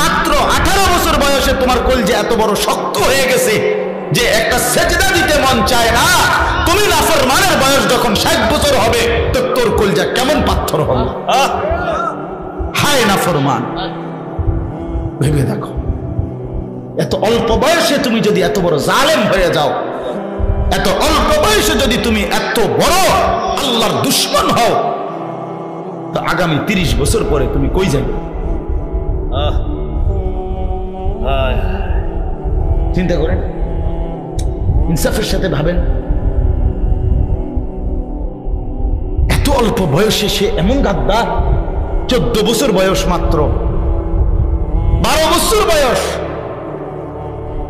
মাত্র 18 বছর বয়সে তোমার কলজা এত বড় শক্ত হয়ে গেছে যে একটা সেজদা দিতে মন চায় না। তুমি নাফরমানের বয়স যখন 60 বছর হবে তো তোর কলজা কেমন পাথর হবে? হায় নাফরমান, ভেবে দেখো, এত অল্প বয়সে তুমি যদি এত বড় জালেম হয়ে যাও, এত অল্প বয়সে যদি তুমি এত বড় আল্লাহর দুশমন হও, তো আগামী 30 বছর পরে তুমি কই যাবে? চিন্তা করেন, ইনসাফের সাথে ভাবেন। এত অল্প বয়সে সে এমন গাদ্দার, 14 বছর বয়স, মাত্র 12 বছর বয়স,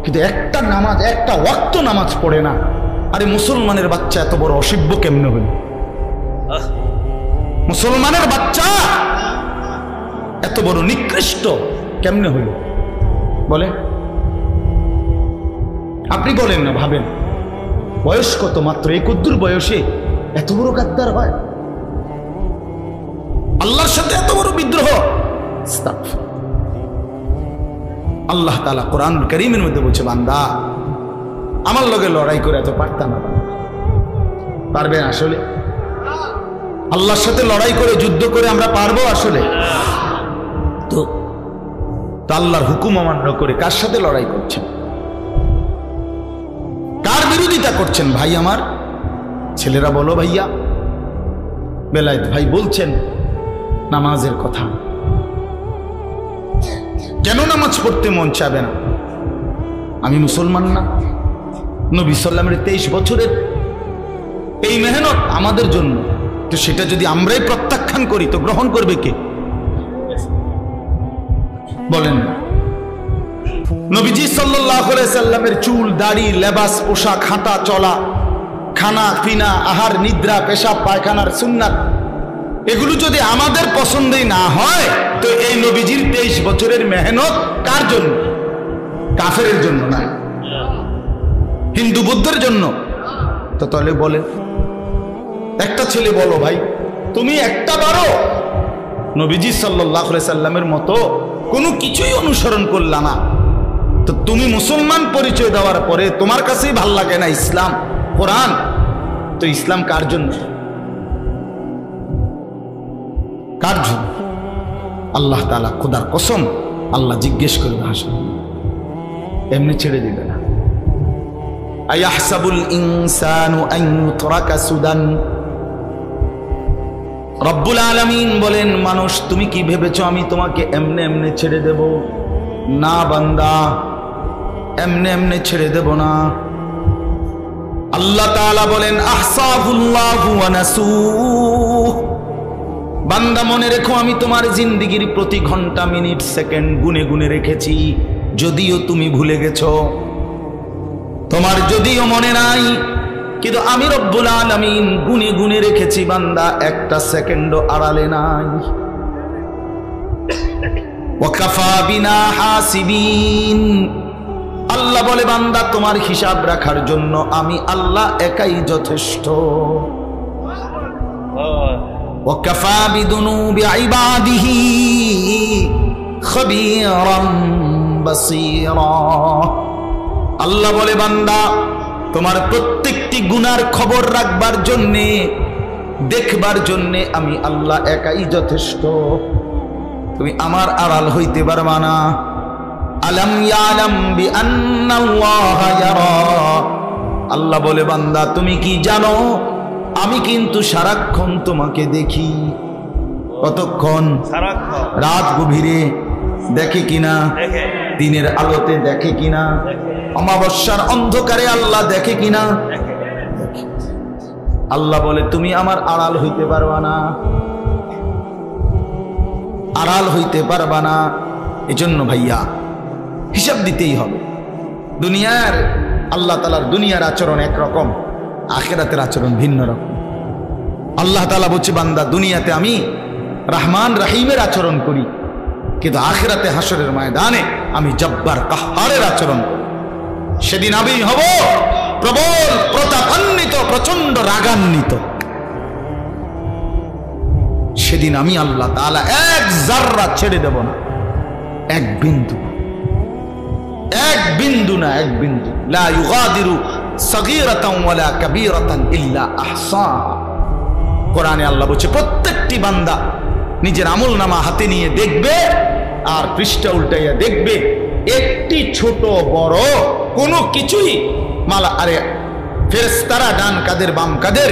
কিন্তু একটা নামাজ, একটা ওয়াক্ত নামাজ পড়ে না। আরে মুসলমানের বাচ্চা এত বড় অসভ্য কেমনে হইল? মুসলমানের বাচ্চা এত বড় নিকৃষ্ট কেমনে হইল বলে? আপনি বলেন না, ভাবেন, বয়স কত, মাত্র এই কদ্দুর বয়সে এত বড় গাদ্দার হয়, আল্লাহর সাথে এত বড় বিদ্রোহ। আল্লাহ তাআলা কোরআন কারীমের মধ্যে বলছে, বান্দা আমার লগে লড়াই করে এত পারতাম না। পারবে আসলে? আল্লাহর সাথে লড়াই করে, যুদ্ধ করে আমরা পারবো আসলে? তো আল্লাহর হুকুম অমান্য করে কার সাথে লড়াই করছেন? কার বিরোধিতা করছেন? ভাই আমার ছেলেরা বলো, ভাইয়া বেলায়েত ভাই বলছেন নামাজের কথা, কেন নামাজ পড়তে মন চাবে না? আমি মুসলমান না? নবী সাল্লামের 23 বছরের এই মেহনত আমাদের জন্য, তো সেটা যদি আমরাই প্রত্যাখ্যান করি তো গ্রহণ করবে কে? বলেন না। নবীজি সাল্লাল্লাহু আলাইহি সাল্লামের চুল, দাড়ি, লেবাস, পোশাক, হাঁটা চলা, খানা পিনা, আহার, নিদ্রা, পেশাব পায়খানার সুন্নাত, এগুলো যদি আমাদের পছন্দই না হয় তো এই নবীজির 23 বছরের মেহনত কার জন্য? কাফেরের জন্য না, হিন্দু বুদ্ধের জন্য। তো তাহলে বলে, একটা ছেলে বলো ভাই, তুমি একটা বারো নবীজি সাল্লাল্লাহু আলাইহি সাল্লামের মতো কোনো কিছুই অনুসরণ করলা না, তো তুমি মুসলমান পরিচয় দেওয়ার পরে তোমার কাছেই ভাল লাগে না ইসলাম, কোরআন, তো ইসলাম কার জন্য? কার জন্য? আল্লাহ তাআলা, খোদার কসম, আল্লাহ জিজ্ঞেস করবে হাসর, এমনি ছেড়ে দিবে না। আয়াহসাবুল ইনসানু আন ইউতরাকা সুদান। রব্বুল আলামিন বলেন, মানুষ তুমি কি ভেবেছো আমি তোমাকে এমনে এমনে ছেড়ে দেব? না বান্দা, এমনে এমনে ছেড়ে দেব না। আল্লাহ তাআলা বলেন, আহসাহুল্লাহু ওয়া নাসূহ। বান্দা মনে রেখো, আমি তোমার জিন্দেগির প্রতি ঘন্টা, মিনিট, সেকেন্ড গুনে গুনে রেখেছি, যদিও তুমি ভুলে গেছো, তোমার যদিও মনে নাই, কিন্তু আমি রব্বুল আলামিন গুনে গুনে রেখেছি বান্দা, একটা সেকেন্ডও আড়ালে নাই। ওয়াকাফা বিনা হাসিবিন। আল্লাহ বলে, বান্দা তোমার হিসাব রাখার জন্য আমি আল্লাহ একাই যথেষ্ট। ওয়াকাফা বিদুনুবি ইবাদিহি খবীরাম বাসীরা। আল্লাহ বলে, বান্দা তোমার প্রত্যেকটি গুনার খবর রাখবার জন্যে, দেখবার জন্যে আমি আল্লাহ একাই যথেষ্ট। তুমি আমার আড়াল হইতে পারবা না। আলাম ইয়ালাম বিআন্নাল্লাহা ইয়ারা। আল্লাহ বলে, বান্দা তুমি কি জানো আমি কিন্তু সারাক্ষণ তোমাকে দেখি। কতক্ষণ? সারাক্ষণ। রাত গভীরে দেখে কিনা? দিনের আলোতে দেখে কিনা? অমাবস্যার অন্ধকারে আল্লাহ দেখে কিনা? আল্লাহ বলে, তুমি আমার আড়াল হইতে পারবা না, আড়াল হইতে পারবা না। এজন্য ভাইয়া হিসাব দিতেই হবে। দুনিয়ার, আল্লাহ তাআলার দুনিয়ার আচরণ একরকম, আখিরাতের আচরণ ভিন্ন রকম। আল্লাহ তাআলা বলছে, বান্দা দুনিয়াতে আমি রহমান রহিমের আচরণ করি, কিন্তু আখিরাতে হাসরের ময়দানে আমি জব্বার কাহ্হারের আচরণ করি। সেদিন আমি হব প্রবল প্রতাপান্বিত, প্রচন্ড রাগান্বিত। সেদিন আমি আল্লাহ তাআলা এক জাররা ছেড়ে দেব না। এক বিন্দু, এক বিন্দু না, এক বিন্দু। লা ইউগাদিরু সাগীরাতান ওয়ালা কাবীরাতান ইল্লা আহসাহা। কোরআনে আল্লাহ বলছে প্রত্যেকটি বান্দা নিজের আমলনামা হাতে নিয়ে দেখবে আর পৃষ্ঠা উল্টাইয়া দেখবে, একটি ছোট বড় কোনো কিছুই মালা আরে ফেরেশতারা ডান কাদের বাম কাদের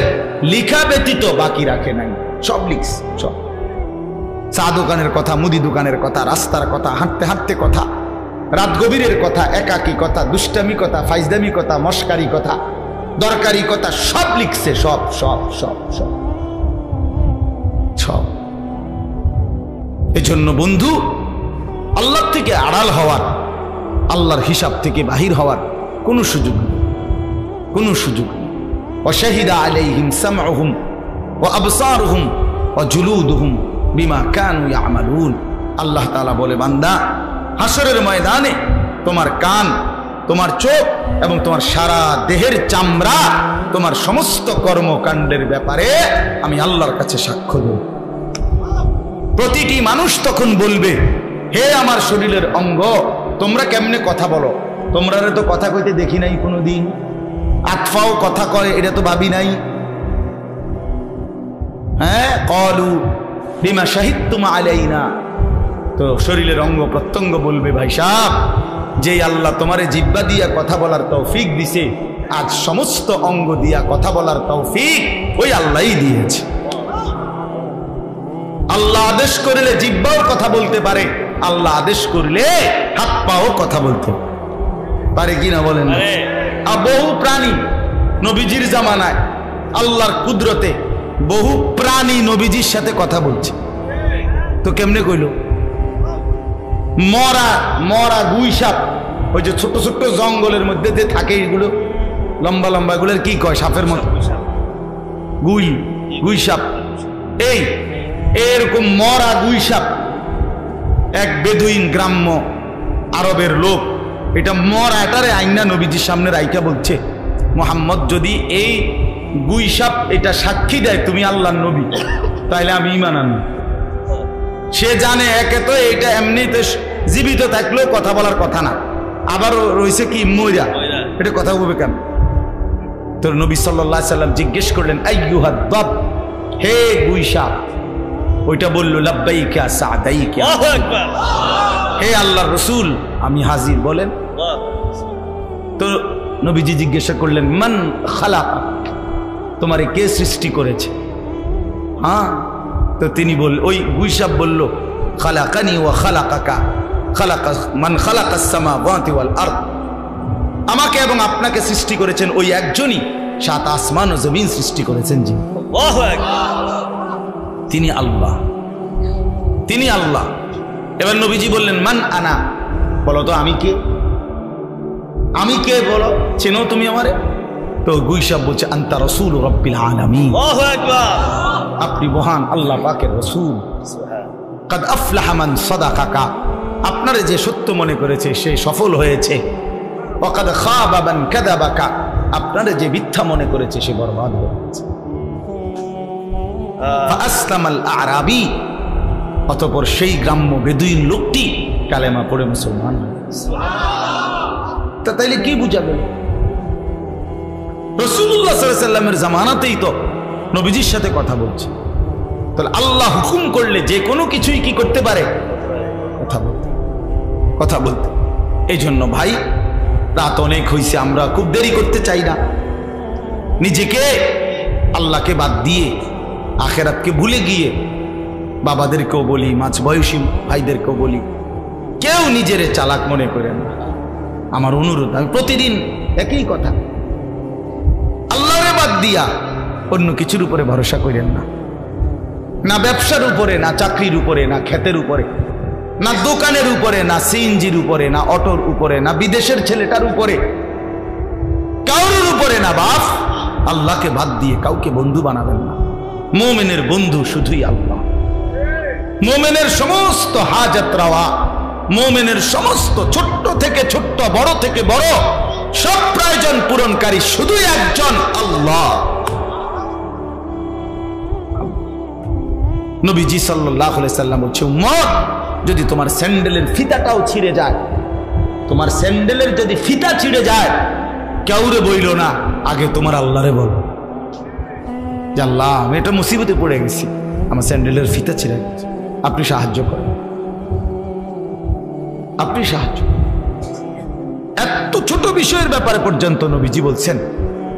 লিখা ব্যতীত বাকি রাখে নাই, সব লিখছে। সব চা দোকানের কথা, মুদি দোকানের কথা, রাস্তার কথা, হাঁটতে হাঁটতে কথা, রাত গভীরের কথা, একাকী কথা, দুষ্টামি কথা, ফাইজদামি কথা, মস্কারি কথা, দরকারি কথা, সব লিখছে। সব সব সব সব সব। এজন্য বন্ধু, আল্লাহ থেকে আড়াল হওয়ার, আল্লাহর হিসাব থেকে বাহির হওয়ার কোনো সুযোগ নেই, কোনো সুযোগ নেই। ওয়াশাহিদা আলাইহিম সামউহুম ওয়া আবসারুহুম ওয়া জুলুদুহুম বিমা কানু ইয়ামালুন। আল্লাহ তাআলা বলে, বান্দা হাসরের ময়দানে তোমার কান, তোমার চোখ এবং তোমার সারা দেহের চামড়া তোমার সমস্ত কর্মকাণ্ডের ব্যাপারে আমি আল্লাহর কাছে সাক্ষ্য দেব। প্রতিটি মানুষ তখন বলবে, হে আমার শরীরের অঙ্গ, তোমরা কেমনে কথা বলো? তোমরা তো কথা কইতে দেখি নাই কোনোদিন, আতফাও কথা কয় এটা তো ভাবি নাই। হ্যাঁ, ক্বালু বিমা শাহিদতুম আলাইনা। তো শরীরের অঙ্গ প্রত্যঙ্গ বলবে, ভাই সাহেব, যেই আল্লাহ তোমারে জিহ্বা দিয়া কথা বলার তৌফিক দিছে, আজ সমস্ত অঙ্গ দিয়া কথা বলার তৌফিক ওই আল্লাহই দিয়েছে। আল্লাহ আদেশ করলে জিহ্বাও কথা বলতে পারে, আল্লাহ আদেশ করলে হাত পাও কথা বলতে পারে, কিনা বলেন? বহু প্রাণী নবীজির জামানায় আল্লাহর কুদরতে বহু প্রাণী নবীজির সাথে কথা বলছে। তো কেমনে কইল? মরা মরা গুই সাপ, ওই যে ছোট ছোট জঙ্গলের মধ্যে যে থাকে, এগুলো লম্বা লম্বা, এগুলোর কি কয়? সাপের মতো গুই, গুই সাপ। এই এরকম মরা গুই সাপ এক বেদুইন গ্রাম্য আরবের লোক এটা মরা, এটারে আইনা নবীজির সামনে রাইকা বলছে, মুহাম্মদ যদি এই গুই সাপ এটা সাক্ষী দেয় তুমি আল্লাহর নবী, তাইলে আমি ঈমান আনব। সে জানে একে তো এটা এমনিতে জীবিত থাকলেও কথা বলার কথা না, আবার রয়েছে কি মইরা, এটা কথা বলবে কেন? তোর নবী সাল্লাল্লাহু আলাইহি সাল্লাম জিজ্ঞেস করলেন, আইয়ুহাদ দাব, হে গুই সাপ। ওইটা বলল, লাব্বাইকা সাদাইকা। আল্লাহু আকবার। হে আল্লাহর রাসূল, আমি হাজির, বলেন। তো নবীজি জিজ্ঞাসা করলেন, মান খালাকা, তোমারে কে সৃষ্টি করেছে? হ্যাঁ, তো তিনি বল, ওই গুই সাপ বলল, খালাকানি ওয়া খালাকাকা, খালাকা মান খালাকাস সামাওয়াতি ওয়াল আরদ, আমাকে এবং আপনাকে সৃষ্টি করেছেন ওই একজনই, সাত আসমান ও জমিন সৃষ্টি করেছেন। জি, আল্লাহু আকবার। তিনি আল্লাহ, তিনি আল্লাহ। এবার নবীজি বললেন, মান আনা, বলো তো আমি কে? আমি কে বলো, চেনো তুমি আমারে? তো গুই সাপ বলছে, আনতা রাসূল রাব্বিল আলামিন। আল্লাহু আকবার। আপনি মহান আল্লাহ পাকের রাসূল। কাদ আফলাহা মান সাদাকাকা, আপনারে যে সত্য মনে করেছে সে সফল হয়েছে। ওয়া কাদ খাবা মান কাযাবাকা, আপনারে যে মিথ্যা মনে করেছে সে বরবাদ হয়েছে। ফাআসলামাল আরাবী, অতঃপর সেই গ্রাম্য বেদুইন লোকটি কালেমা পড়ে মুসলমান হয়ে গেছে। তা তাইলে কি বুঝা গেল? রাসূলুল্লাহ সাল্লাল্লাহু আলাইহি ওয়াসাল্লামের জামানাতেই তো নবীজির সাথে কথা বলছে, তাহলে আল্লাহ হুকুম করলে যে কোনো কিছুই কি করতে পারে? কথা বলতে, কথা বলতে। এই জন্য ভাই, রাত অনেক হয়েছে, আমরা খুব দেরি করতে চাই না। নিজেকে আল্লাহকে বাদ দিয়ে আখেরাতকে ভুলে গিয়ে বাবাদেরকেও বলি, মাঝ বয়সী ভাইদেরকেও বলি, কেউ নিজেরে চালাক মনে করেন না। আমার অনুরোধ, আমি প্রতিদিন একই কথা, আল্লাহরে বাদ দিয়া অন্য কিছুর উপরে ভরসা করেন না। না ব্যবসার উপরে, না চাকরির উপরে, না ক্ষেতের উপরে, না দোকানের উপরে, না সিএনজির উপরে, না অটোর উপরে, না বিদেশের ছেলেটার উপরে, কারোর উপরে না। বাপ আল্লাহকে বাদ দিয়ে কাউকে বন্ধু বানাবেন না। মুমিনের বন্ধু শুধুই আল্লাহ। মুমিনের সমস্ত হাজাত রাওয়া, মুমিনের সমস্ত ছোট্ট থেকে ছোট্ট, বড় থেকে বড়, সব প্রয়োজন পূরণকারী শুধুই একজন আল্লাহ। নবীজি সাল্লাল্লাহু আলাইহি সাল্লাম বলছে, উম্মত যদি তোমার স্যান্ডেলের ফিতাটাও ছিঁড়ে যায়, তোমার স্যান্ডেলের যদি ফিতা ছিঁড়ে যায়, কাউরে বইল না, আগে তোমার আল্লাহরে বলো যে আল্লাহ আমি এটা মুসিবতে পড়ে গেছি, আমার স্যান্ডেলের ফিতা ছিঁড়ে গেছে, আপনি সাহায্য করেন, আপনি সাহায্য। এত ছোট বিষয়ের ব্যাপারে পর্যন্ত নবীজি বলছেন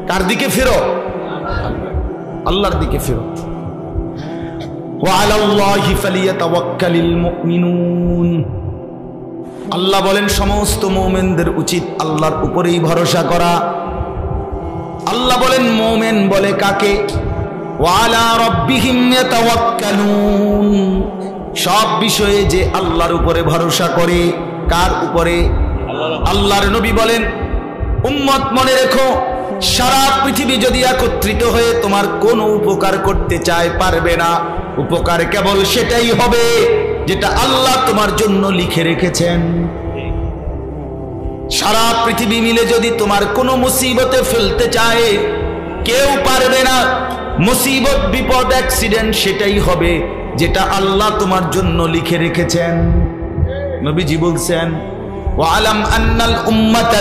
কার দিকে ফেরো? আল্লাহর দিকে ফেরো। ওয়ালাল্লাহি ফালিয়াতাওয়াক্কালিল মুমিনুন, আল্লাহ বলেন সমস্ত মুমিনদের উচিত আল্লাহর উপরেই ভরসা করা। আল্লাহ বলেন মুমিন বলে কাকে? ওয়ালা রাব্বিহিম ইয়াতাওয়াক্কালুন, সব বিষয়ে যে আল্লাহর উপরে ভরসা করে। কার উপরে? আল্লাহর নবী বলেন উম্মত মনে রেখো, সারা পৃথিবী যদি একত্রিত হয়ে তোমার কোনো উপকার করতে চায় পারবে না। উপকার কেবল সেটাই হবে যেটা আল্লাহ তোমার জন্য লিখে রেখেছেন। সারা পৃথিবী মিলে যদি তোমার কোনো মুসিবতে ফেলতে চায় কেউ পারবে না। মুসিবত, বিপদ, অ্যাক্সিডেন্ট সেটাই হবে যেটা আল্লাহ তোমার জন্য লিখে রেখেছেন। নবীজি বলছেন ওয়ালাম আন্নাল উম্মাতা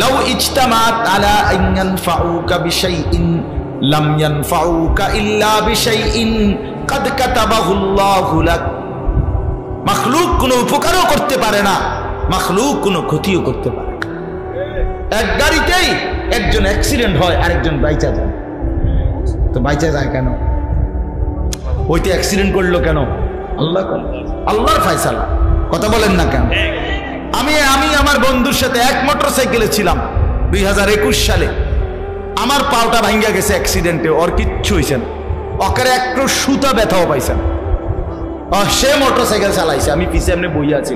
লাউ ইজতামাআত আলা আন ইয়ানফাউকা বিশাইইন লাম ইয়ানফাউকা ইল্লা বিশাইইন কাদ কাতাবাহুল্লাহু লাক। মাখলুক কোনো উপকারও করতে পারে না, মাখলুক কোনো ক্ষতিও করতে পারে না। এক গাড়িতেই একজন অ্যাক্সিডেন্ট হয়, আরেকজন বাইচা যায়। তো বাইচা যায় কেন? ওইটা অ্যাক্সিডেন্ট করলো কেন? আল্লাহ করল, আল্লাহর ফয়সালা। কথা বলেন না কেন? আমি আমার বন্ধুর সাথে এক মোটরসাইকেলে ছিলাম 2021 সালে। আমার পাওটা ভাঙ্গা গেছে অ্যাক্সিডেন্টে, ওর কিচ্ছু হয়েছে না, ওকে একটু সুতা ব্যথাও পাইছেন। সে মোটরসাইকেল চালাইছে, আমি পিছে এমনি বইয়া আছি,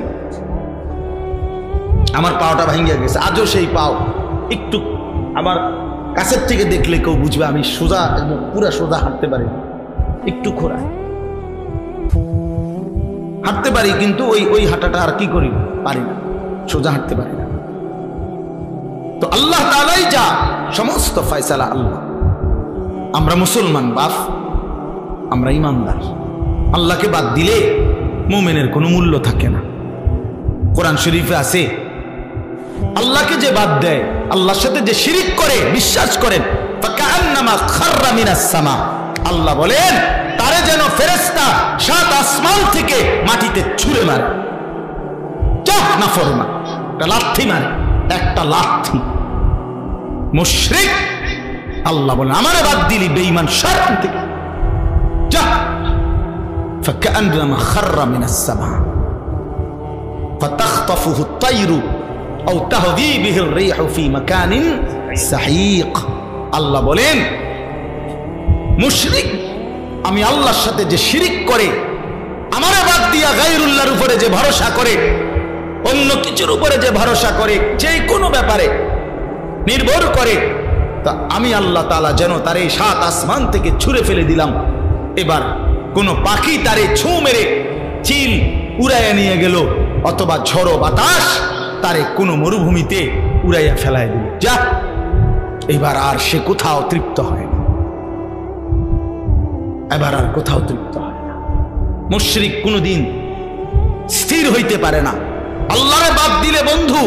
আমার পাওটা ভাঙ্গা গেছে। আজও সেই পাও একটু আমার কাছের থেকে দেখলে কেউ বুঝবে আমি সোজা, পুরা সোজা হাঁটতে পারি, একটু খোঁড়া হাঁটতে পারি, কিন্তু ওই হাঁটাটা আর কি করি পারি না, সোজা হাঁটতে পারি না। তো আল্লাহ তাআলাই যা, সমস্ত ফয়সালা আল্লাহ। আমরা মুসলমান বাপ, আমরা ইমানদার। আল্লাহকে বাদ দিলে মুমিনের কোনো মূল্য থাকে না। কোরআন শরীফে আছে আল্লাহকে যে বাদ দেয়, আল্লাহর সাথে যে শিরিক করে, বিশ্বাস করেন, ফাকান্নামা খাররা মিনাস সামা, আল্লাহ বলেন তারে যেন ফেরেশতা 7 আসমান থেকে মাটিতে ছুঁড়ে মারে। চাপ না ফরমান, একটা লাথি মারে, একটা লাথি। মুশরিক, আল্লাহ বলেন আমারে বাদ দিলি বেঈমান শয়তান থেকে, যা। ফাকান্নামা খাররা মিনাস সামা ফাতাখতাফুহু আত-তায়রু আও তাহদি বিহি আর-রিহু ফি মাকানিন সাহিক। আল্লাহ বলেন মুশরিক, আমি আল্লাহর সাথে যে শিরিক করে, আমারে বাদ দিয়া গায়রুল্লাহর উপরে যে ভরসা করে, অন্য কিছুর উপরে যে ভরসা করে, যে কোনো ব্যাপারে নির্ভর করে, তা আমি আল্লাহ তাআলা যেন তারে 7 আসমান থেকে ছুঁড়ে ফেলে দিলাম। এবার কোন পাখি তারে ছু মেরে চিল উড়াইয়া নিয়ে গেল, অথবা ঝড়ো বাতাস তারে কোনো মরুভূমিতে উড়াইয়া ফেলায় দিল, যা। এবার আর সে কোথাও তৃপ্ত হয় না, এবার আর কোথাও তৃপ্ত হয় না। মুশরিক কোনদিন স্থির হইতে পারে না। আল্লাহরে বাদ দিলে বন্ধু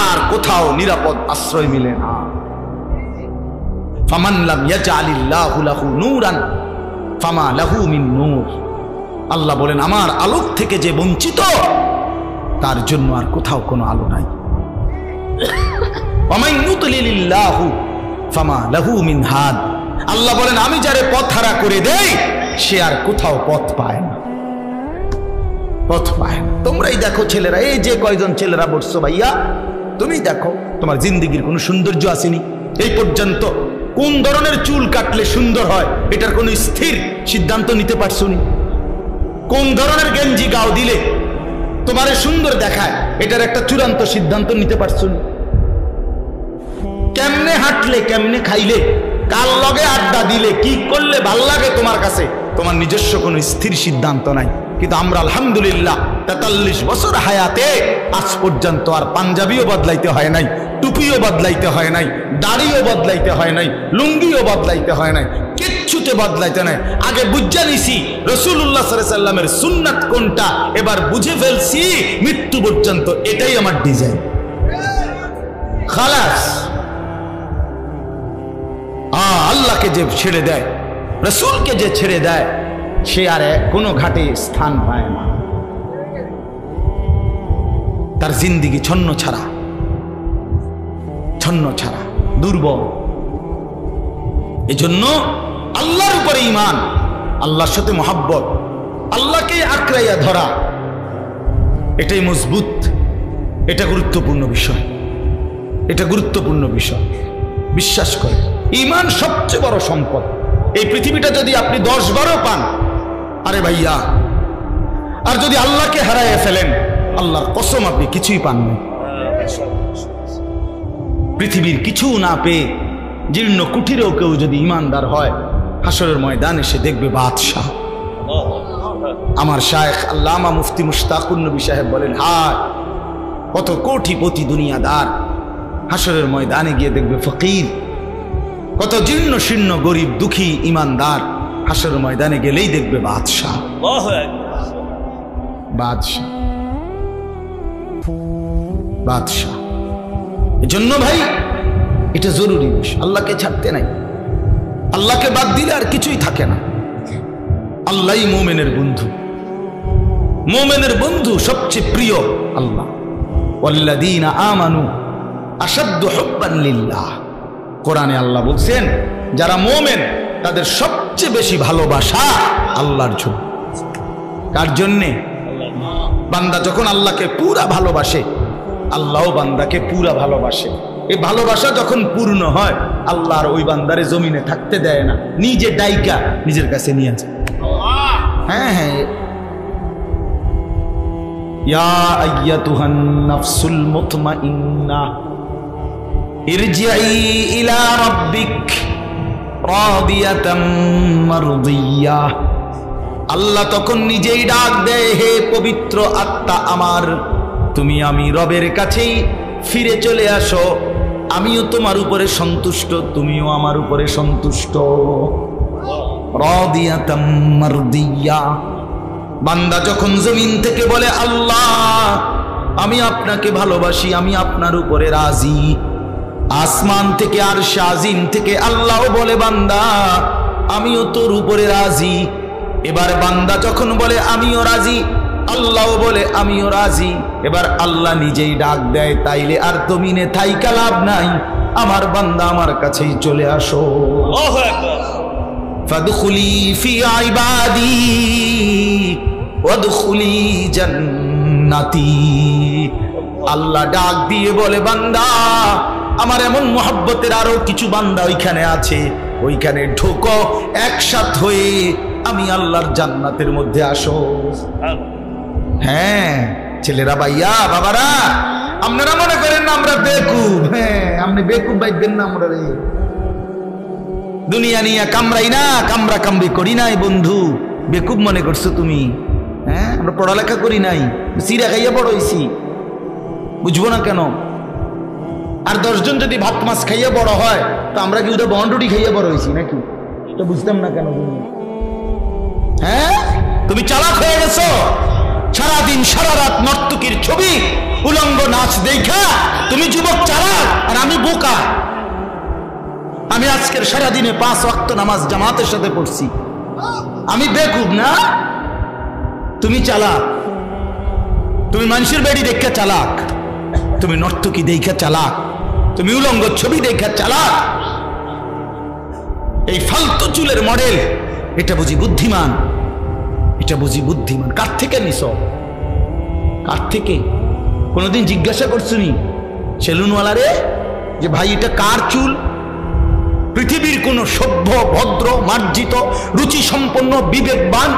আর কোথাও নিরাপদ আশ্রয় মিলে না। ফামান লাম ইয়াজআলিল্লাহু লাহু নূরান ফামা লাহু মিন নূর। আল্লাহ বলেন আমার আলোক থেকে যে বঞ্চিত, তার জন্য আর কোথাও কোনো আলো নাই। ওয়া মান ইউদ্লিলিল্লাহু ফামা লাহু মিন হাদ। আল্লাহ বলেন আমি যারে পথ হারা করে দেই, সে আর কোথাও পথ পায় না, পথ পায় না। তোমরাই দেখো ছেলেরা, এই যে কয়জন ছেলেরা বসছো ভাইয়া, তুমি দেখো তোমার জিন্দেগির কোনো সৌন্দর্য আসেনি এই পর্যন্ত। কোন ধরনের চুল কাটলে সুন্দর হয় এটার কোনো স্থির সিদ্ধান্ত নিতে পারছো নি? কোন ধরনের গেঞ্জি গাও দিলে তোমারে সুন্দর দেখায় এটার একটা চূড়ান্ত সিদ্ধান্ত নিতে পারছো নি? কেমনে হাঁটলে, কেমনে খাইলে, কার লগে আড্ডা দিলে, কি করলে ভাল লাগে তোমার কাছে, তোমার নিজস্ব কোনো স্থির সিদ্ধান্ত নাই। কিন্তু আমরা আলহামদুলিল্লাহ 43 বছর হায়াতে আজ পর্যন্ত আর পাঞ্জাবিও বদলাইতে হয় নাই, টুপিও বদলাইতে হয় নাই, দাড়িও বদলাইতে হয় নাই, লুঙ্গিও বদলাইতে হয় নাই, কিচ্ছুতে বদলাইতে নাই। আগে বুঝা নিছি রাসূলুল্লাহ সাল্লাল্লাহু আলাইহি সাল্লামের সুন্নাত কোনটা, এবার বুঝে ফেলছি মৃত্যু পর্যন্ত এটাই আমার ডিজাইন। খালাস। আল্লাহকে যে ছেড়ে দেয়, রাসূলকে যে ছেড়ে দেয়, সে আর কোনো ঘাটে স্থান পায় না। তার জিন্দেগি ছন্ন ছাড়া, দুর্বল। এজন্য আল্লাহর উপরে ঈমান, আল্লাহর সাথে মহব্বত, আল্লাহকে আঁকড়াইয়া ধরা, এটাই মজবুত। এটা গুরুত্বপূর্ণ বিষয়, এটা গুরুত্বপূর্ণ বিষয়। বিশ্বাস করে ঈমান সবচেয়ে বড় সম্পদ। এই পৃথিবীটা যদি আপনি 10-12 পান, আরে ভাইয়া, আর যদি আল্লাহকে হারাইয়া ফেলেন, আল্লাহর কসম আপনি কিছুই পান না। পৃথিবীর কিছু না পেয়ে জীর্ণ কুঠিরেও কেউ যদি ইমানদার হয়, হাসরের ময়দানে সে দেখবে বাদশাহ। আমার শায়েখ আল্লামা মুফতি মুশতাকুর নবী সাহেব বলেন, হায় কত কোটিপতি দুনিয়াদার হাসরের ময়দানে গিয়ে দেখবে ফকির। কত জীর্ণ শীর্ণ গরিব দুঃখী ইমানদার হাসরের ময়দানে গেলেই দেখবে বাদশাহ। বাদশাহ, বাদশাহ। এজন্য ভাই এটা জরুরি বিষয়। আল্লাহকে ছাড়তে নাই, আল্লাহকে বাদ দিলে আর কিছুই থাকে না। আল্লাহই মুমিনের বন্ধু, মুমিনের বন্ধু সবচেয়ে প্রিয় আল্লাহ। ওয়াল্লাযীনা আমানু আশাদ্দু হুব্বান লিল্লাহ। কোরআনে আল্লাহ বলছেন, যারা মুমিন তাদের সবচেয়ে বেশি ভালোবাসা আল্লাহর জন্য। কার জন্যে? বান্দা যখন আল্লাহকে পুরা ভালোবাসে, আল্লাহও বান্দাকে পুরা ভালোবাসে। এই ভালোবাসা যখন পূর্ণ হয়, আল্লাহর ওই বান্দারে জমিনে থাকতে দেয় না, নিজে ডাইকা নিজের কাছে নিয়ে আসে। হ্যাঁ হ্যাঁ, ইয়া আইয়াতুহান নাফসুল মুতমাইন্না ইরজিই ইলা রাব্বিক রাদিয়াতাম মারদিয়া। আল্লাহ তখন নিজেই ডাক দেয়, হে পবিত্র আত্মা আমার, আমি রবের কাছেই ফিরে চলে আসো, আমিও তোমার উপরে সন্তুষ্ট, তুমিও আমার উপরে সন্তুষ্ট। রাদিয়াতাম মারদিয়া। বান্দা যখন জমিন থেকে বলে, আল্লাহ আমি আপনাকে ভালোবাসি, আমি আপনার উপরে রাজি, আসমান থেকে আর শাজিম থেকে আল্লাহ বলে, বান্দা আমিও তোর উপরে রাজি। এবার বান্দা যখন বলে আমিও রাজি, আল্লাহ বলে আমিও রাজি। এবার আল্লাহ নিজেই ডাক দেয়, তাইলে আর জমিনে থাইকা লাভ নাই, আমার বান্দা আমার কাছেই চলে আসো। ফাদখুলি ফি ইবাদি ওয়াদখুলি জান্নাতি। আল্লাহ ডাক দিয়ে বলে, বান্দা আমার এমন মহব্বতের আরো কিছু বান্দা ওইখানে আছে, ওইখানে ঢোকো, একসাথ হয়ে আমি আল্লাহর জান্নাতের মধ্যে আসো। হ্যাঁ ছেলেরা, ভাইয়া, বাবারা, আপনারা মনে করেন না আমরা বেকুব? হ্যাঁ, আপনি বেকুব ভাইবেন না। আমরা রে দুনিয়া নিয়ে কামড়াই না, কামড়া কামড়ি করি নাই বন্ধু। বেকুব মনে করছো তুমি? হ্যাঁ, আমরা পড়ালেখা করি নাই, চিরা খাইয়া বড় হইছি, বুঝবো না কেন? আর 10 জন যদি ভাত মাছ খাইয়া বড় হয়, তো আমরা কি ওদের বন্ডুটি খাইয়া বড় হয়েছি নাকি? এটা বুঝতাম না কেন তুমি? হ্যাঁ, তুমি চালাক হয়ে গেছো। সারাদিন সারা রাত নর্তকীর ছবি, উলঙ্গ নাচ দেখা তুমি যুবক চালাক, আর আমি বোকা। আমি আজকের সারাদিনে 5 ওয়াক্ত নামাজ জামাতের সাথে পড়ছি, আমি বেকুব না? তুমি চালাক, তুমি মানুষের বাড়ি দেখা চালাক, তুমি নর্তকী দেখা চালাক, তুমি উলঙ্গ ছবি দেখা চালাক। এই ফালতু চুলের মডেল, এটা বুঝি বুদ্ধিমান? এটা বুঝি বুদ্ধিমান? কার থেকে নিছ? কার থেকে? কোনোদিন জিজ্ঞাসা করছুনি সেলুনওয়ালারে যে ভাই এটা কার চুল? পৃথিবীর কোন সভ্য, ভদ্র, মার্জিত, রুচি সম্পন্ন, বিবেকবান,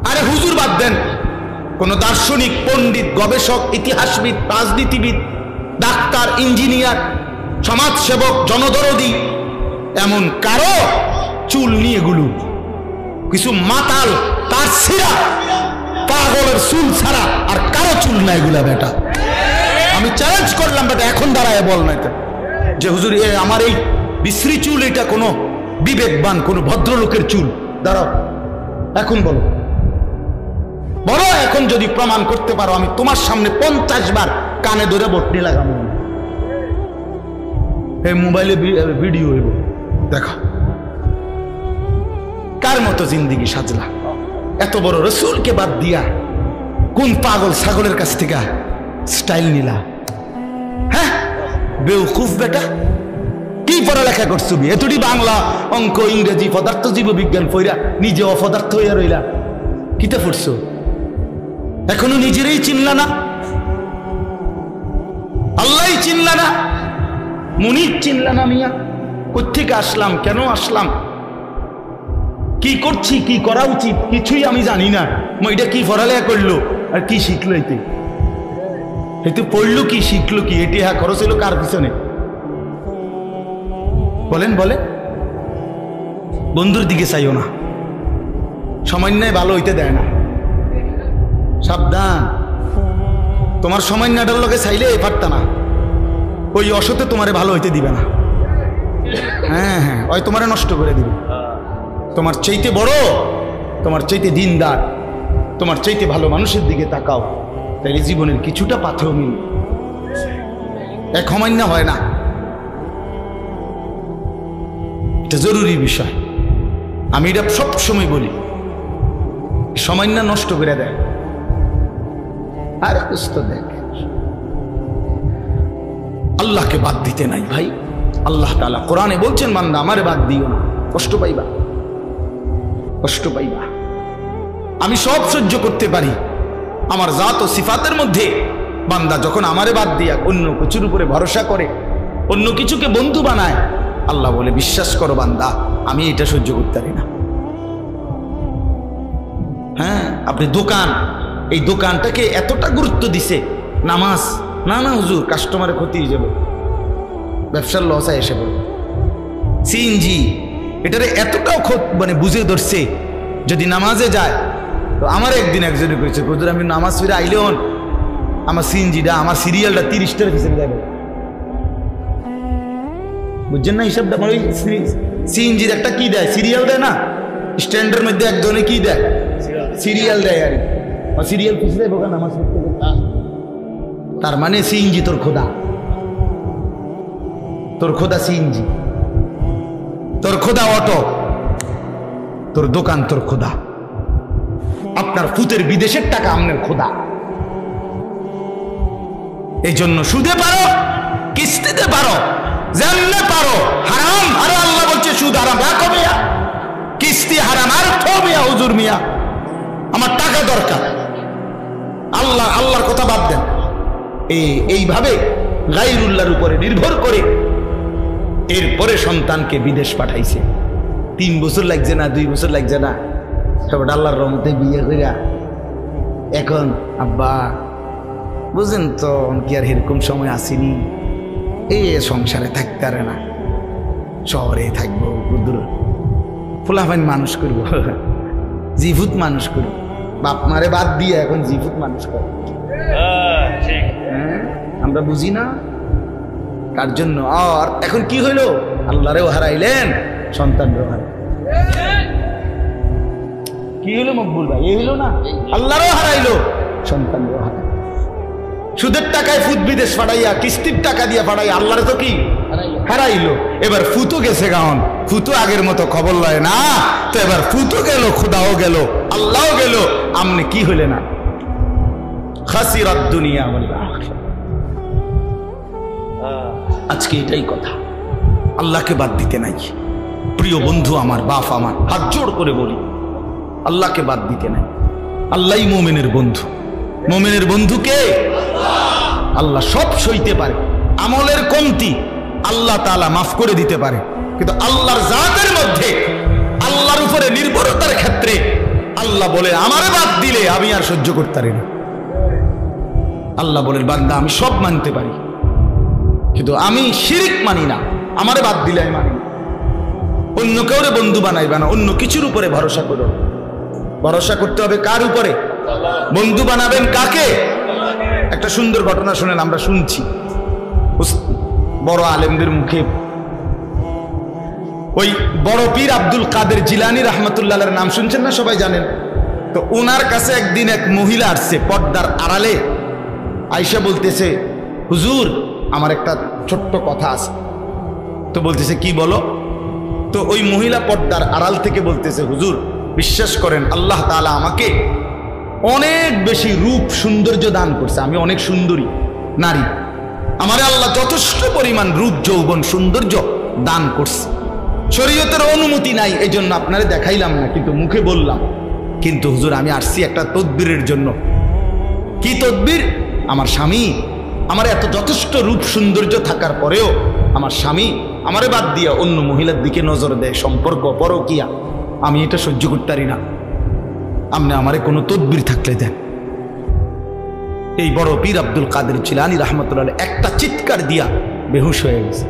আরে হুজুর বাদ দেন, কোন দার্শনিক, পণ্ডিত, গবেষক, ইতিহাসবিদ, রাজনীতিবিদ, ডাক্তার, ইঞ্জিনিয়ার, সমাজসেবক, জনদরদি, এমন কারো চুল নিয়ে গুলু? কিছু মাতাল, তার ছিঁড়া পাগলের চুল ছাড়া আর কারো চুল নাই গুলা। বেটা আমি চ্যালেঞ্জ করলাম, বেটা এখন দাঁড়ায় বল না যে হুজুর আমার এই বিশ্রী চুল, এটা কোনো বিবেকবান কোন ভদ্রলোকের চুল? দাঁড়াও, এখন বলো, বলো এখন যদি প্রমাণ করতে পারো আমি তোমার সামনে 50 বার কানে ধরে বটনি লাগাবো। এই মোবাইলে ভিডিও হইব, দেখো কার মতো জিন্দিগি সাজলা। এত বড় রসুলকে বাদ দিয়া কোন পাগল ছাগলের কাছ থেকে স্টাইল নিলা? হ্যাঁ বেউকুফ বেটা, কি পড়ালেখা করছো? এতটি বাংলা, অঙ্ক, ইংরেজি, পদার্থ, জীব বিজ্ঞান পড়া নিজে অপদার্থ হইয়া রইলা। কিতা পড়ছো? এখনো নিজেরই চিনলা না, আল্লাহ চিনলা না, মুনির চিনলা না। মিয়া কোত্থেকে আসলাম, কেন আসলাম, কি করছি, কি করা উচিত কিছুই আমি জানি না। এটা কি পড়ালেখা করলো আর কি শিখলো? এতে পড়লো কি, শিখলো কি? এটি হ্যাঁ খরচ হইলো কার পিছনে? বলেন বলেন। বন্ধুর দিকে চাইও না, সামান্যায় ভালো হইতে দেয় না। সাবধান, তোমার সামান্যটার লোকে চাইলে পারতা না, ওই অসতে তোমারে ভালো হইতে দিবে না। হ্যাঁ হ্যাঁ, ওই তোমারে নষ্ট করে দিবে। তোমার চাইতে বড়, তোমার চাইতে দিনদার, তোমার চাইতে ভালো মানুষের দিকে তাকাও, তাইলে জীবনের কিছুটা পাথেও মিল। এক সামান্য হয় না, এটা জরুরি বিষয়। আমি এটা সবসময় বলি, সামান্য নষ্ট করে দেয়। আর বুঝতে দেখ, আল্লাহকে বাদ দিতে নাই ভাই। আল্লাহ তাআলা কোরআনে বলছেন, বান্দা আমারে বাদ দিও না, কষ্ট পাইবা, কষ্ট পাইবা। আমি সব সহ্য করতে পারি, আমার জাত ও সিফাতের মধ্যে বান্দা যখন আমারে বাদ দিয়া অন্য কিছুর উপরে ভরসা করে, অন্য কিছুকে বন্ধু বানায়, আল্লাহ বলে বিশ্বাস করো বান্দা আমি এটা সহ্য করতে পারি না। হ্যাঁ, আপনি দোকান, এই দোকানটাকে এতটা গুরুত্ব দিছে, নামাজ না না হুজুর কাস্টমারের ক্ষতি হয়ে যাবে, ব্যবসার লস এসে পড়বে। সিএনজি এটারে এতটাও মানে বুঝে ধরছে, যদি নামাজে যায় তো আমার একদিন একজনে করেছে, হুজুর আমি নামাজ ফিরে আইলে হন আমার সিএনজিটা, আমার সিরিয়ালটা 30টার পিছনে যাবে। বুঝছেন না হিসাবটা? আমার ওই সিএনজির একটা কি দেয়, সিরিয়াল দেয় না, স্ট্যান্ডের মধ্যে এক ধরনের কি দেয়, সিরিয়াল দেয়। আর সিরিয়াল পিছনে দেবো কেন নামাজ পড়তে? তার মানে সিএনজি তোর খোদা, তোর খোদা সিএনজি, তোর খোদা অটো, তোর দোকান তোর খোদা, আপনার ফুতের বিদেশের টাকা আপনার খোদা। এই জন্য সুদে পারো, কিস্তিতে পারো, জানলে পারো, হারাম। আরে আল্লাহ বলছে সুদ হারাম, রাখো মিয়া, কিস্তি হারাম। আর থো মিয়া, হুজুর মিয়া আমার টাকা দরকার, আল্লাহর কথা বাদ দেন। এইভাবে গায়রুল্লাহর উপরে নির্ভর করে এরপরে সন্তানকে বিদেশ পাঠাইছে। 3 বছর লাগছে না, 2 বছর লাগছে না, সবাই আল্লাহর রহমতে বিয়ে কইরা এখন আব্বা বুঝেন তো কি আর এরকম সময় আসেনি, এই সংসারে থাকতে পারে না, শহরে থাকবো, ফুলাফাইন মানুষ করবো, জিভুত মানুষ করবো, বাপ মারে বাদ দিয়ে এখন জিভুত মানুষ করবো। আমরা বুঝি না কার জন্য। আর এখন কি হইল, আল্লাহরেও হারাইলেন, সন্তানরেও হারাইলেন। কি হইল মকবুল ভাই? এই হইল না, আল্লাহরও হারাইলো, সন্তানরেও হারাইল। সুদের টাকায় ফুত বিদেশ পাঠাইয়া, কিস্তির টাকা দিয়া পাঠাইয়া আল্লাহরে তো কি হারাইলো। এবার ফুতো গেছে গাউন, ফুতো আগের মতো খবর লয় না, তো এবার ফুতো গেল, খোদাও গেল, আল্লাহও গেল, আমনে কি হইলে না? খাসিরাত দুনিয়া ওয়াল আখিরা। আজকে এটাই কথা, আল্লাহকে বাদ দিতে নাই। প্রিয় বন্ধু আমার, বাপ আমার, হাত জোড় করে বলি, আল্লাহকে বাদ দিতে নাই। আল্লাহই মুমিনের বন্ধু। মুমিনের বন্ধু কে? আল্লাহ সব সইতে পারে, আমলের কমতি আল্লাহ তাআলা মাফ করে দিতে পারে, কিন্তু আল্লাহর জাতের মধ্যে, আল্লাহর উপরে নির্ভরতার ক্ষেত্রে আল্লাহ বলে আমারে বাদ দিলে আমি আর সহ্য করতে পারি না। আল্লাহ বলেন বান্দা আমি সব মানতে পারি, কিন্তু আমি শিরিক মানি না, আমারে বাদ দিলে আমি মানি না। অন্য কাউরে বন্ধু বানাইবা না, অন্য কিছুর উপরে ভরসা করো। ভরসা করতে হবে কার উপরে? বন্ধু বানাবেন কাকে? একটা সুন্দর ঘটনা শুনেন, আমরা শুনছি বড় আলেমদের মুখে, ওই বড় পীর আব্দুল কাদের জিলানী রাহমাতুল্লাহর নাম শুনছেন না, সবাই জানেন। তো ওনার কাছে একদিন এক মহিলা আসছে পর্দার আড়ালে, আয়েশা বলতেছে, হুজুর আমার একটা ছোট্ট কথা আছে। তো বলতেছে কি বলো? তো ওই মহিলা পর্দার আড়াল থেকে বলতেছে, হুজুর বিশ্বাস করেন আল্লাহ তাআলা আমাকে অনেক বেশি রূপ সৌন্দর্য দান করছে, আমি অনেক সুন্দরী নারী, আমারে আল্লাহ যথেষ্ট পরিমাণ রূপ যৌবন সৌন্দর্য দান করছে। শরীয়তের অনুমতি নাই, এই জন্য আপনারে দেখাইলাম না, কিন্তু মুখে বললাম। কিন্তু হুজুর আমি আসছি একটা তদবিরের জন্য। কি তদবির? আমার স্বামী আমার এত যথেষ্ট রূপ সৌন্দর্য থাকার পরেও আমার স্বামী আমারে বাদ দিয়া অন্য মহিলার দিকে নজর দেয়, সম্পর্ক পরকিয়া, আমি এটা সহ্য করতে পারি না, আপনি আমারে কোনো তদবির থাকলে দেন। এই বড় পীর আব্দুল কাদের জিলানী রাহমাতুল্লাহ একটা চিৎকার দিয়া বেহুশ হয়ে গেছে।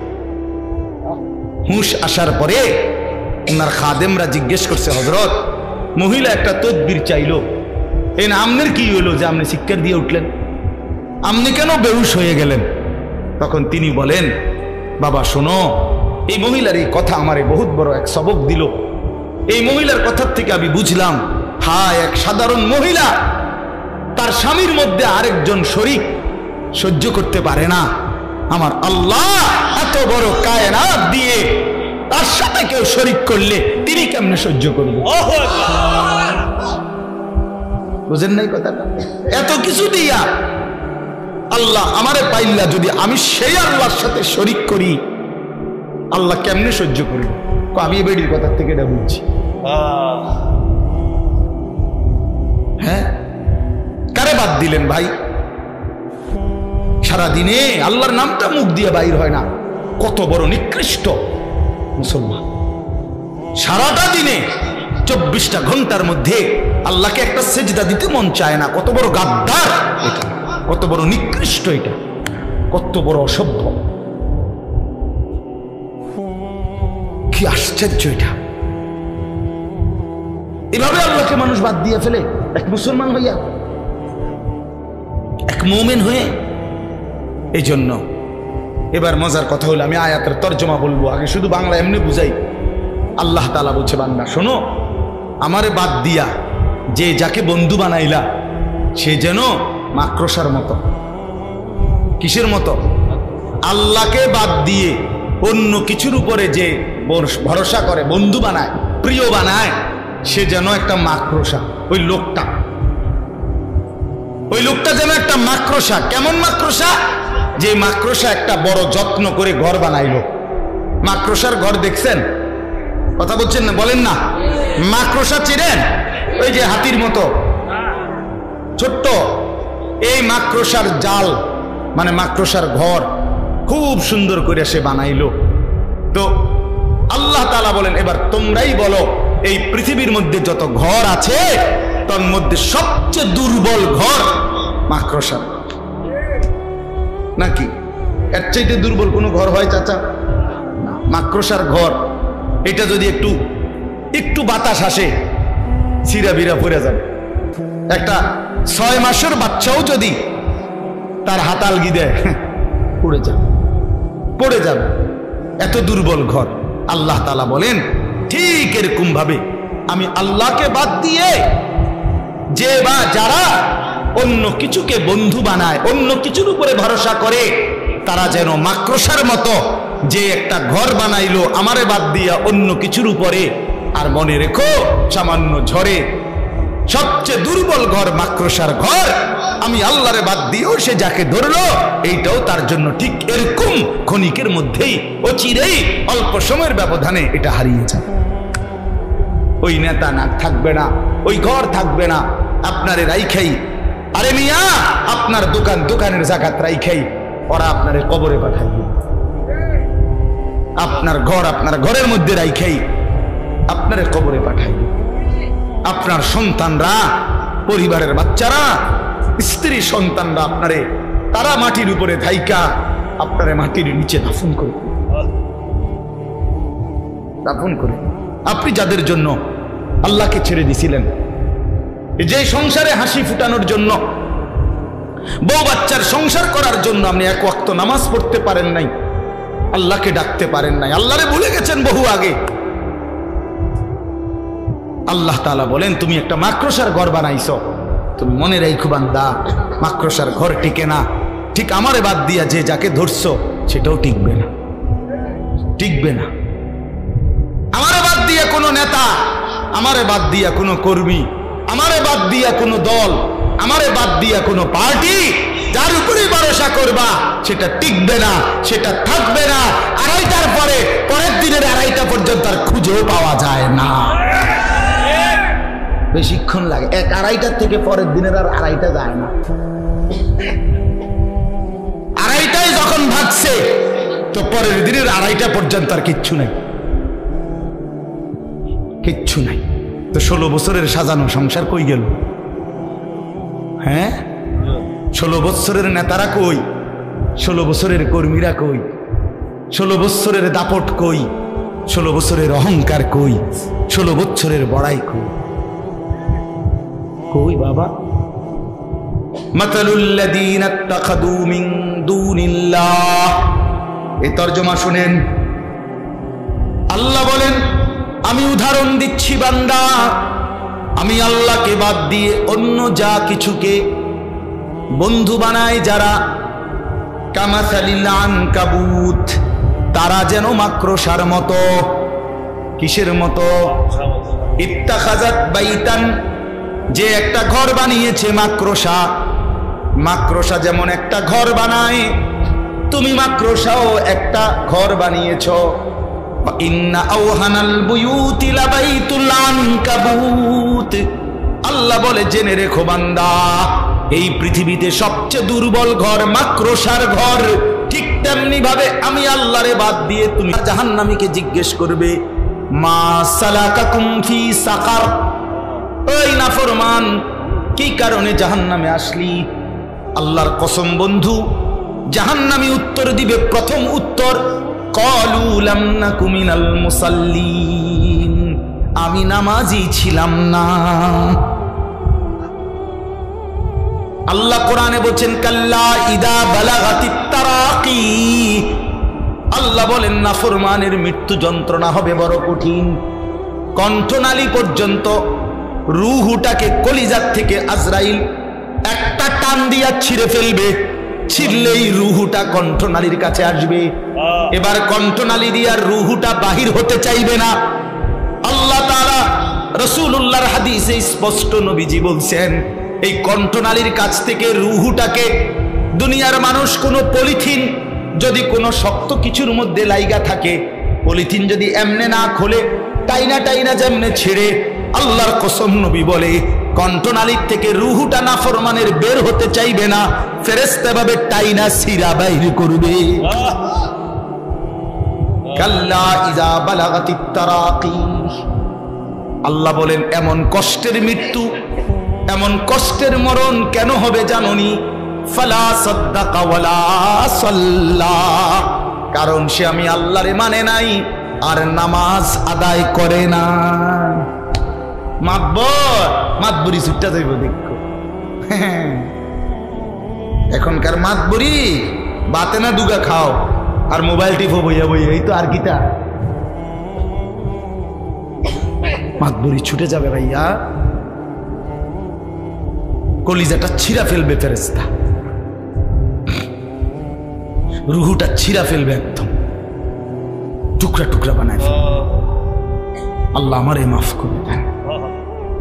হুঁশ আসার পরে ওনার খাদেমরা জিজ্ঞেস করছে, হযরত মহিলা একটা তদবির চাইলো, এই না আমনের কি হলো যে আপনি চিৎকার দিয়ে উঠলেন, আপনি কেন বেহুশ হয়ে গেলেন? তখন তিনি বলেন, বাবা শোনো, এই মহিলার এই কথা আমারে বহুত বড় এক সবক দিল। এই মহিলার কথার থেকে আমি বুঝলাম, হায় এক সাধারণ মহিলা তার স্বামীর মধ্যে আরেকজন শরীক সহ্য করতে পারে না, আমার আল্লাহ এত বড় কায়নাত দিয়ে তার সাথে কেউ শরীক করলে তিনি কেমনে সহ্য করবে? বুঝেন নাই কথাটা? এত কিছু দিয়া আল্লাহ আমারে পাইল্লা যদি আমি সেই আল্লাহর সাথে শরীক করি, আল্লাহ কেমনে সহ্য করবে? আমি বেডির কথা থেকে এটা বুঝছি। হ্যাঁ, কারে বাদ দিলেন ভাই? সারাদিনে আল্লাহর নামটা মুখ দিয়ে বাইর হয় না, কত বড় নিকৃষ্ট মুসলমান। সারাটা দিনে 24টা ঘন্টার মধ্যে আল্লাহকে একটা সেজদা দিতে মন চায় না, কত বড় গাদ্দার এটা, কত বড় নিকৃষ্ট এটা, কত বড় অসভ্য, কি আশ্চর্য এটা! এভাবে আল্লাহকে মানুষ বাদ দিয়ে ফেলে এক মুসলমান হইয়া, এক মুমিন হয়ে। এই জন্য এবার মজার কথা হলো, আমি আয়াতের তর্জমা বলবো, আগে শুধু বাংলা এমনি বুঝাই। আল্লাহ তাআলা বলছে, বান্দা শোনো, আমারে বাদ দিয়া যে যাকে বন্ধু বানাইলা সে যেন মাকড়সার মতো। কিসের মতো? আল্লাহকে বাদ দিয়ে অন্য কিছুর উপরে যে ভরসা করে, বন্ধু বানায়, প্রিয় বানায়, সে যেন একটা মাকড়সা। ওই লোকটা যেন একটা মাকড়সা। কেমন মাকড়সা? যে মাকড়সা একটা বড় যত্ন করে ঘর বানাইলো। মাকড়সার ঘর দেখছেন? কথা বলছেন না? বলেন না। মাকড়সা চিনেন? ওই যে হাতির মতো ছোট্ট, এই মাকড়সার জাল মানে মাকড়সার ঘর খুব সুন্দর করে সে বানাইলো। তো আল্লাহ তাআলা বলেন, এবার তোমরাই বলো, এই পৃথিবীর মধ্যে যত ঘর আছে তার মধ্যে সবচেয়ে দুর্বল ঘর মাকড়সার, নাকি এর চাইতে দুর্বল কোনো ঘর হয় চাচা? মাকড়সার ঘর। এটা যদি একটু বাতাস আসে ছিঁড়া বিরা পড়ে যাবে। একটা 6 মাসের বাচ্চাও যদি তার হাতালগি দেয় পড়ে যাবে, এত দুর্বল ঘর। আল্লাহ তাআলা বলেন, ঠিক এরকম ভাবে আমি আল্লাহকে বাদ দিয়ে যে বা যারা অন্য কিছুকে বন্ধু বানায়, অন্য কিছুর উপরে ভরসা করে, তারা যেন মাকড়সার মতো যে একটা ঘর বানাইলো আমারে বাদ দিয়া অন্য কিছুর উপরে। আর মনে রেখো, সামান্য ঝড়ে সবচেয়ে দুর্বল ঘর মাকড়সার ঘর, আমি আল্লাহরে বাদ দিয়েও সে যাকে ধরলো, এইটাও তার জন্য ঠিক এরকম ক্ষণিকের মধ্যেই, অচিরেই, অল্প সময়ের ব্যবধানে এটা হারিয়ে যাবে। ওই নেতা না থাকবে না, ওই ঘর থাকবে না, আপনারে রাইখাই, আরে মিয়া আপনার দোকানের জাকাত রাইখাই ওরা আপনারে কবরে পাঠাইবে। আপনার ঘর আপনার ঘরের মধ্যে রাইখাই আপনারে কবরে পাঠাইবে। আপনার সন্তানরা, পরিবারের বাচ্চারা, স্ত্রী সন্তানরা আপনারে, তারা মাটির উপরে থাইকা আপনারে মাটির নিচে দাফন করে। আপনি যাদের জন্য আল্লাহকে ছেড়ে দিছিলেন, যে সংসারে হাসি ফুটানোর জন্য, বউ বাচ্চার সংসার করার জন্য আপনি এক ওয়াক্ত নামাজ পড়তে পারেন নাই, আল্লাহকে ডাকতে পারেন নাই, আল্লাহরে ভুলে গেছেন বহু আগে। আল্লাহ তাআলা বলেন তুমি একটা মাকড়সার ঘর বানাইছো, তুমি মনে রাখো বান্দা মাকড়সার ঘর টিকে না, ঠিক আমারে বাদ দিয়া যে যাকে ধরছো সেটাও টিকবে না, টিকবে না। আমারে বাদ দিয়া কোনো নেতা, আমারে বাদ দিয়া কোনো কর্মী, আমারে বাদ দিয়া কোনো দল, আমারে বাদ দিয়া কোনো পার্টি, যার উপরে ভরসা করবা সেটা টিকবে না, সেটা থাকবে না। আড়াইটার পরে পরের দিনের আড়াইটা পর্যন্ত আর খুঁজেও পাওয়া যায় না, বেশিক্ষণ লাগে। এক আড়াইটার থেকে পরের দিনের আর আড়াইটা যায় না। আড়াইটায় যখন ভাগছে তো পরের দিনের আড়াইটা পর্যন্ত আর কিচ্ছু নাই, কিচ্ছু নাই। তো 16 বছরের সাজানো সংসার কই গেল? হ্যাঁ, 16 বছরের নেতারা কই? 16 বছরের কর্মীরা কই? 16 বছরের দাপট কই? 16 বছরের অহংকার কই? 16 বছরের বড়াই কই? কই বাবা? মাতালুল্লাযীনা ইত্তাখাযু মিন দুনিল্লাহ, এই তরজমা শুনেন। আল্লাহ বলেন আমি উদাহরণ দিচ্ছি বান্দা, আমি আল্লাহকে বাদ দিয়ে অন্য যা কিছুকে বন্ধু বানায় যারা, কামাসালিল আনকাবুত, তারা যেন মাকড়সার মতো। কিসের মতো? ইত্তাখাযাত বাইতান, যে একটা ঘর বানিয়েছে মাকড়সা। মাকড়সা যেমন একটা ঘর বানায়, তুমি মাকড়সাও একটা ঘর বানিয়েছো। ইন্না আওহানাল বুয়ুতি লাবাইতুল আনকাবুত, আল্লাহ বলে জেনে রেখো বান্দা, এই পৃথিবীতে সবচেয়ে দুর্বল ঘর মাকড়সার ঘর। ঠিক তেমনি ভাবে আমি আল্লাহরে বাদ দিয়ে তুমি জাহান্নামীকে জিজ্ঞেস করবে মা সালাকাকুম ফি সাকার, ওই নাফরমান কি কারণে জাহান্নামে আসলি? আল্লাহর কসম বন্ধু, জাহান্নামী উত্তর দিবে, প্রথম উত্তর ক্বালু লাম নাকু মিনাল মুসাল্লিন, আমি নামাজি ছিলাম না। আল্লাহ কোরআনে বলেন কাল্লা ইদা বালাগাতিত তারাকি, আল্লাহ বলেন নাফরমানের মৃত্যু যন্ত্রণা হবে বড় কঠিন। কণ্ঠনালী পর্যন্ত, রূহটাকে কলিজার থেকে আজরাইল একটা টান দিয়া ছিঁড়ে ফেলবে, ছিঁড়লেই রূহটা কণ্ঠনালীর কাছে আসবে। এবার কণ্ঠনালী দিয়া রূহটা বাহির হতে চাইবে না। আল্লাহ তাআলা রাসূলুল্লাহর হাদিসে স্পষ্ট নবীজি বলছেন, এই কণ্ঠনালীর কাছ থেকে রূহটাকে দুনিয়ার মানুষ কোনো পলিথিন যদি কোনো শক্ত কিছুর মধ্যে লাইগা থাকে, পলিথিন যদি এমনে না খোলে, টাইনা টাইনা যেমনে ছেড়ে, আল্লাহর কসম নবী বলে কণ্ঠনালীর থেকে রূহটা নাফরমানের বের হতে চাইবে না, ফেরেশতা ভাবে টাইনা সিরা বাইর করবে। কাল্লা ইযা বালাগাতিত তারাকি, আল্লাহ বলেন এমন কষ্টের মৃত্যু, এমন কষ্টের মরণ কেন হবে জানোনি? ফালা সাদ্দাকা ওয়ালা সাল্লা, কারণ সে আমি আল্লাহরে মানে নাই আর নামাজ আদায় করে না। মাতবরি ছুটটা যাইব দেখো। এখনকার মাতবরি বাতে না দুগা খাও আর মোবাইল টিপো বইয়া বইয়া, এই তো আর কিটা। মাতবরি ছুটে যাবে ভাইয়া, কলিজাটা ছিঁড়া ফেলবে ফেরেশতা, রুহুটা ছিঁড়া ফেলবে, একদম টুকরা টুকরা বানায় ফেলবে। আল্লাহ আমারে মাফ করে দেন।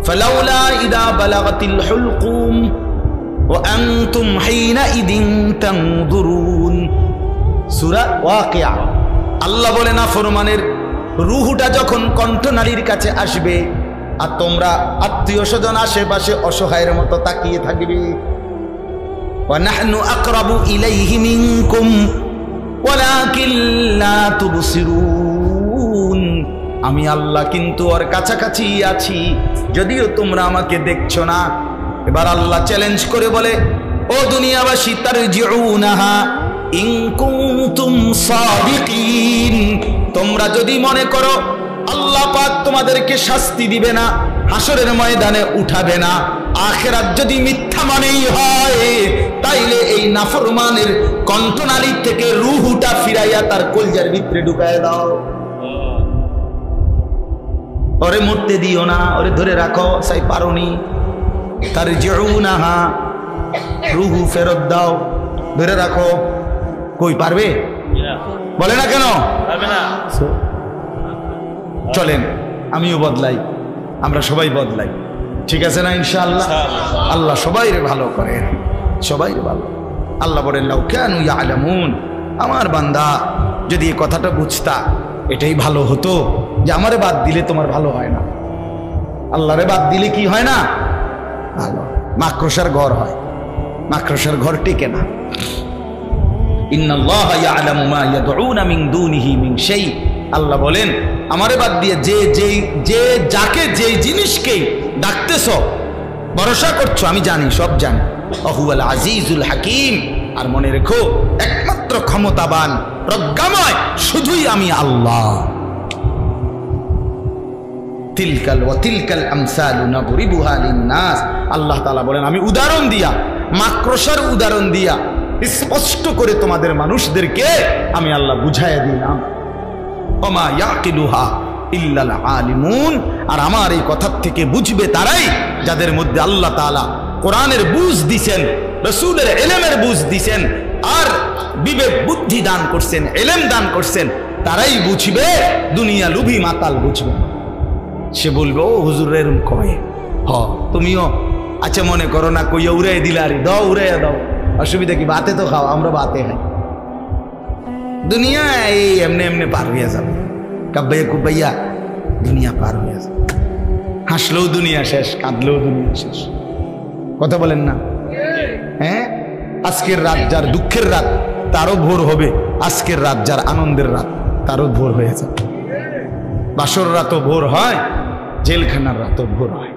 ফালাউলা ইদা বালাগাতিল হুলকুম ওয়া আনতুম হিনাইদিন তানজুরুন, সূরা ওয়াকিয়া। আল্লাহ বলে না ফরমানের রুহুটা যখন কণ্ঠনালীর কাছে আসবে আর তোমরা আত্মীয় স্বজন আশেপাশে অসহায়ের মতো তাকিয়ে থাকবে। ওয়া নাহনু আকরাবু ইলাইহি মিনকুম ওয়ালাকিন লা তুবসিরুন, আমি আল্লাহ কিন্তু ওর কাছাকাছি আছি, যদিও তোমরা আমাকে দেখছো না। এবার আল্লাহ চ্যালেঞ্জ করে বলে, ও দুনিয়াবাসী, তারজিউনাহা ইন কুনতুম সাদিকিন, তোমরা যদি মনে করো আল্লাহ পাক তোমাদেরকে শাস্তি দিবে না, হাসরের ময়দানে উঠাবে না, আখিরাত যদি মিথ্যা মনেই হয়, তাইলে এই নাফরমানের কণ্ঠনালী থেকে রূহটা ফিরাইয়া তার কলজার ভিতরে ঢুকায় দাও। ওরে মরতে দিও না, ওরে ধরে রাখো, সাই পারোনি। তার জিউনাহা, রুহু ফেরত দাও, ধরে রাখো। কই পারবে? বলে না কেন? চলেন আমিও বদলাই, আমরা সবাই বদলাই, ঠিক আছে না? ইনশাআল্লাহ আল্লাহ সবাই ভালো করেন, সবাই ভালো। আল্লাহ বলেন লাউ কানু ইয়ালামুন, আমার বান্দা যদি এই কথাটা বুঝতা এটাই ভালো হতো যে আমারে বাদ দিলে তোমার ভালো হয় না, আল্লাহরে বাদ দিলে কি হয় না? ভালো। মাকড়সার ঘর হয়, মাকড়সার ঘর টিকে না। ইন্নাল্লাহা ইয়ালামু মা ইয়াদউনা মিন দুনিহি মিন শাই, আল্লাহ বলেন আমারে বাদ দিয়ে যে যাকে যে জিনিসকে ডাকতেছ, ভরসা করছো, আমি জানি, সব জানি। ওহুয়াল আজিজুল হাকিম, আর মনে রেখো একমাত্র ক্ষমতাবান প্রজ্ঞাময় শুধুই আমি আল্লাহ। তিলকাল ওয়া তিলকাল আমসালু নাদরিবুহা লিন-নাস, আল্লাহ তাআলা বলেন আমি উদাহরণ দিয়া, মাকড়সার উদাহরণ দিয়া স্পষ্ট করে তোমাদের মানুষদেরকে আমি আল্লাহ বুঝাইয়া দিলাম। ওমা ইয়াকিলুহা ইল্লাল আলিমুন, আর আমার এই কথার থেকে বুঝবে তারাই যাদের মধ্যে আল্লাহ তাআলা কোরআনের বুঝ দিছেন, রাসূলের ইলমের বুঝ দিছেন, আর বিবেক বুদ্ধি দান করছেন, ইলম দান করছেন, তারাই বুঝবে। দুনিয়া লুভি মাতাল বুঝবে। সে বলবে ও হুজুর এরকম কয়, হ তুমিও আচ্ছা মনে করো না, কইয়া উড়াই দিলারি, দাও উড়াইয়া দাও, অসুবিধা কি? বাতে তো খাও, আমরা বাতে খাই। দুনিয়া এই এমনি এমনি পার হইয়া যাবে, কাব্বাইয়া কুব্বাইয়া দুনিয়া পার হইয়া যাবে। হাসলেও দুনিয়া শেষ, কাঁদলেও দুনিয়া শেষ। কথা বলেন না? হ্যাঁ, আজকের রাত যার দুঃখের রাত তারও ভোর হবে, আজকের রাত যার আনন্দের রাত তারও ভোর হয়ে যাবে। বাসর রাতও ভোর হয়, জেলখানার রাতও ভোর হয়।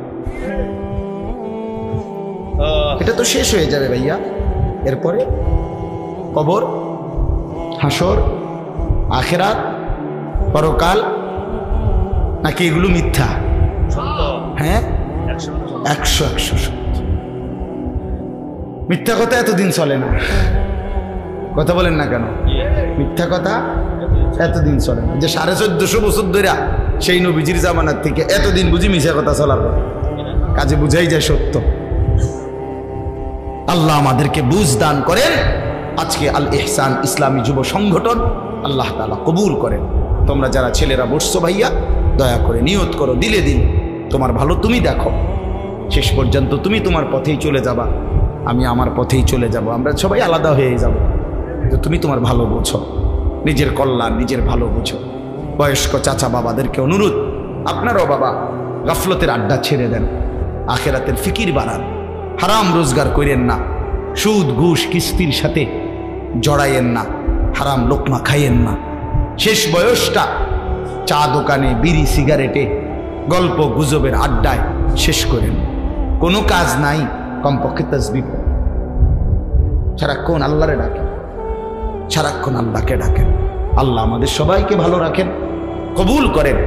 এটা তো শেষ হয়ে যাবে ভাইয়া, এরপরে কবর, হাসর, আখিরাত, পরকাল, নাকি এগুলো মিথ্যা? হ্যাঁ, 100 মিথ্যা কথা এতদিন চলে না। কথা বলেন না কেন? মিথ্যা কথা এতদিন চলে না। যে 1450 বছর ধরে সেই নবীজির জামানার থেকে এতদিন বুঝি মিথ্যা কথা চলার কাজে বুঝাই যায় সত্য। আল্লাহ আমাদেরকে বুঝ দান করেন। আজকে আল ইহসান ইসলামী যুব সংগঠন আল্লাহ তাআলা কবুল করেন। তোমরা যারা ছেলেরা বসছো ভাইয়া, দয়া করে নিয়ত করো, দিলে দিন তোমার ভালো তুমি দেখো, শেষ পর্যন্ত তুমি তোমার পথেই চলে যাবা, আমি আমার পথেই চলে যাব, আমরা সবাই আলাদা হয়ে যাব। তো তুমি তোমার ভালো বোঝো, নিজের কল্যাণ নিজের ভালো বুঝো। বয়স্ক চাচা বাবাদেরকে অনুরোধ, আপনারাও বাবা গাফলতের আড্ডা ছেড়ে দেন, আখেরাতের ফিকির বাড়ান, হারাম রোজগার করেন না, সুদ ঘুষ কিস্তির সাথে জড়াইয়েন না, হারাম লোকমা খাইয়েন না। শেষ বয়সটা চা দোকানে, বিড়ি সিগারেটে, গল্প গুজবের আড্ডায় শেষ করেন। কোনো কাজ নাই, কমপক্ষে তাসবিহ সারাক্ষণ আল্লাহরে ডাকেন, সারাক্ষণ আল্লাহকে ডাকেন। আল্লাহ আমাদের সবাইকে ভালো রাখেন, কবুল করেন।